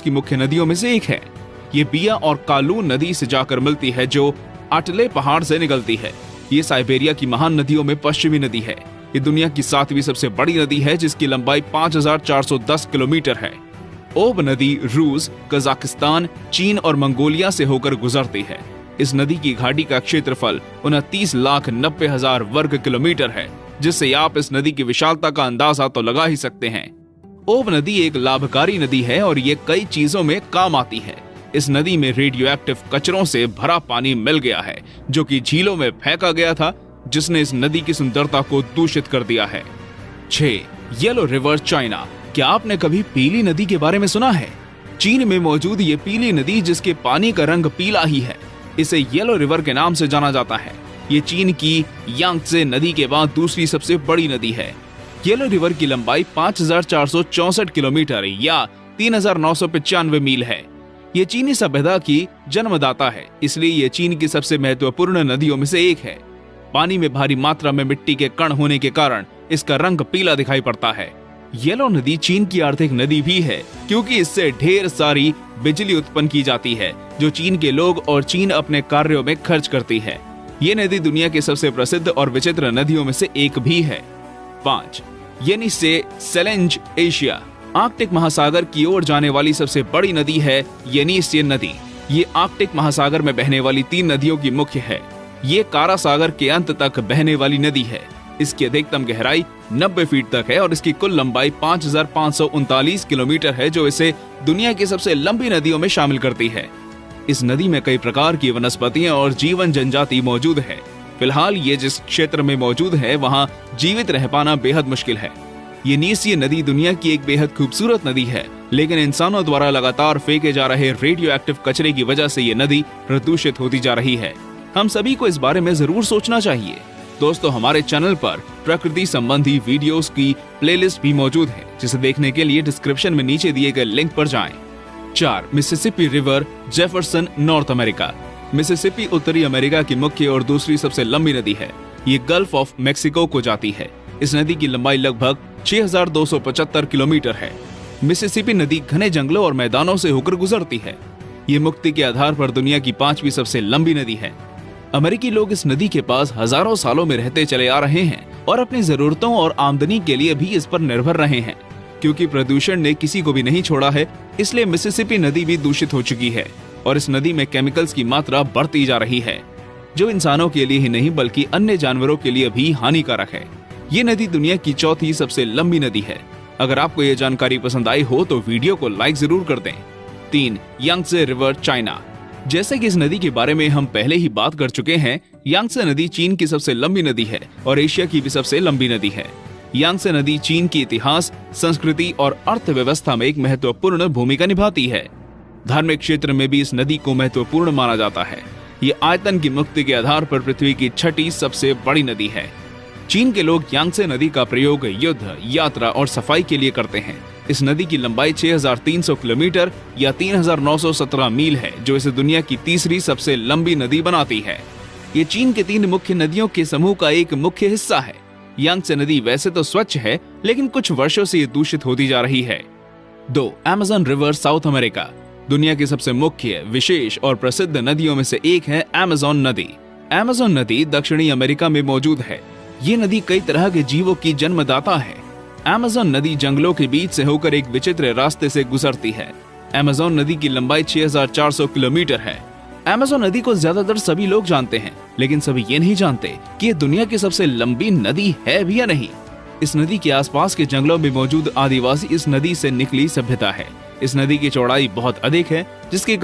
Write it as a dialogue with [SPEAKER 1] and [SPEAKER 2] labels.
[SPEAKER 1] की मुख्य नदियों में से एक है। ये बिया और कालून नदी से जाकर मिलती है जो अटले पहाड़ से निकलती है। ये साइबेरिया की महान नदियों में पश्चिमी नदी है। ये दुनिया की 7वीं सबसे बड़ी नदी है जिसकी लंबाई 5410 किलोमीटर है। ओब नदी रूस, कजाकिस्तान, चीन और मंगोलिया से होकर गुजरती है। इस नदी की घाटी का क्षेत्रफल 29,90,000 वर्ग किलोमीटर है, जिससे आप इस नदी की विशालता का अंदाजा तो लगा ही सकते हैं। ओब नदी एक लाभकारी नदी है और ये कई चीजों में काम आती है। इस नदी में रेडियो एक्टिव कचरों से भरा पानी मिल गया है जो कि झीलों में फेंका गया था, जिसने इस नदी की सुंदरता को दूषित कर दिया है। 6. Yellow river China. क्या आपने कभी पीली नदी के बारे में सुना है? चीन में मौजूद ये पीली नदी जिसके पानी का रंग पीला ही है, इसे येलो रिवर के नाम से जाना जाता है। ये चीन की यांगत्से नदी के बाद दूसरी सबसे बड़ी नदी है। येलो रिवर की लंबाई 5464 किलोमीटर या 3995 मील है। ये चीनी सभ्यता की जन्मदाता है, इसलिए ये चीन की सबसे महत्वपूर्ण नदियों में से एक है। पानी में भारी मात्रा में मिट्टी के कण होने के कारण इसका रंग पीला दिखाई पड़ता है। येलो नदी चीन की आर्थिक नदी भी है क्योंकि इससे ढेर सारी बिजली उत्पन्न की जाती है जो चीन के लोग और चीन अपने कार्यों में खर्च करती है। ये नदी दुनिया की सबसे प्रसिद्ध और विचित्र नदियों में से एक भी है। 5. येनिसे सेलेंज एशिया। आर्कटिक महासागर की ओर जाने वाली सबसे बड़ी नदी है येनिसे नदी। ये आर्कटिक महासागर में बहने वाली 3 नदियों की मुख्य है। ये कारा सागर के अंत तक बहने वाली नदी है। इसकी अधिकतम गहराई 90 फीट तक है और इसकी कुल लंबाई 5539 किलोमीटर है, जो इसे दुनिया की सबसे लंबी नदियों में शामिल करती है। इस नदी में कई प्रकार की वनस्पतियां और जीवन जनजाति मौजूद है। फिलहाल ये जिस क्षेत्र में मौजूद है वहाँ जीवित रह पाना बेहद मुश्किल है। येनिसे नदी दुनिया की एक बेहद खूबसूरत नदी है, लेकिन इंसानों द्वारा लगातार फेंके जा रहे रेडियो एक्टिव कचरे की वजह से ये नदी प्रदूषित होती जा रही है। हम सभी को इस बारे में जरूर सोचना चाहिए। दोस्तों, हमारे चैनल पर प्रकृति संबंधी वीडियोस की प्लेलिस्ट भी मौजूद है, जिसे देखने के लिए डिस्क्रिप्शन में नीचे दिए गए लिंक पर जाएं। 4. Mississippi river Jefferson, north America. Mississippi उत्तरी अमेरिका की मुख्य और दूसरी सबसे लंबी नदी है। ये गल्फ ऑफ मेक्सिको को जाती है। इस नदी की लंबाई लगभग 6275 किलोमीटर है। मिसिसिपी नदी घने जंगलों और मैदानों से होकर गुजरती है। ये मुक्ति के आधार पर दुनिया की 5वीं सबसे लंबी नदी है। अमेरिकी लोग इस नदी के पास हजारों सालों में रहते चले आ रहे हैं और अपनी जरूरतों और आमदनी के लिए भी इस पर निर्भर रहे हैं। क्योंकि प्रदूषण ने किसी को भी नहीं छोड़ा है, इसलिए मिसिसिपी नदी भी दूषित हो चुकी है और इस नदी में केमिकल्स की मात्रा बढ़ती जा रही है, जो इंसानों के लिए ही नहीं बल्कि अन्य जानवरों के लिए भी हानिकारक है। ये नदी दुनिया की 4थी सबसे लंबी नदी है। अगर आपको ये जानकारी पसंद आई हो तो वीडियो को लाइक जरूर कर दें। 3. Yangtse river, China. जैसे कि इस नदी के बारे में हम पहले ही बात कर चुके हैं, यांगत्से नदी चीन की सबसे लंबी नदी है और एशिया की भी सबसे लंबी नदी है। यांगत्से नदी चीन की इतिहास, संस्कृति और अर्थव्यवस्था में एक महत्वपूर्ण भूमिका निभाती है। धार्मिक क्षेत्र में भी इस नदी को महत्वपूर्ण माना जाता है। ये आयतन की मुक्ति के आधार पर पृथ्वी की 6ठी सबसे बड़ी नदी है। चीन के लोग यांगत्से नदी का प्रयोग युद्ध, यात्रा और सफाई के लिए करते हैं। इस नदी की लंबाई 6300 किलोमीटर या 3917 मील है, जो इसे दुनिया की 3री सबसे लंबी नदी बनाती है। ये चीन के 3 मुख्य नदियों के समूह का एक मुख्य हिस्सा है। यांगत्से नदी वैसे तो स्वच्छ है, लेकिन कुछ वर्षों से ये दूषित होती जा रही है। 2. Amazon river, south America. दुनिया की सबसे मुख्य, विशेष और प्रसिद्ध नदियों में से एक है अमेज़न नदी। अमेज़न नदी दक्षिणी अमेरिका में मौजूद है। ये नदी कई तरह के जीवों की जन्मदाता है। अमेज़न नदी जंगलों के बीच से होकर एक विचित्र रास्ते से गुजरती है। अमेज़न नदी की लंबाई 6400 किलोमीटर है। अमेज़न नदी को ज्यादातर सभी लोग जानते हैं, लेकिन सभी ये नहीं जानते कि ये दुनिया की सबसे लंबी नदी है भी या नहीं। इस नदी के आसपास के जंगलों में मौजूद आदिवासी इस नदी से निकली सभ्यता है। इस नदी की चौड़ाई बहुत अधिक है, जिसके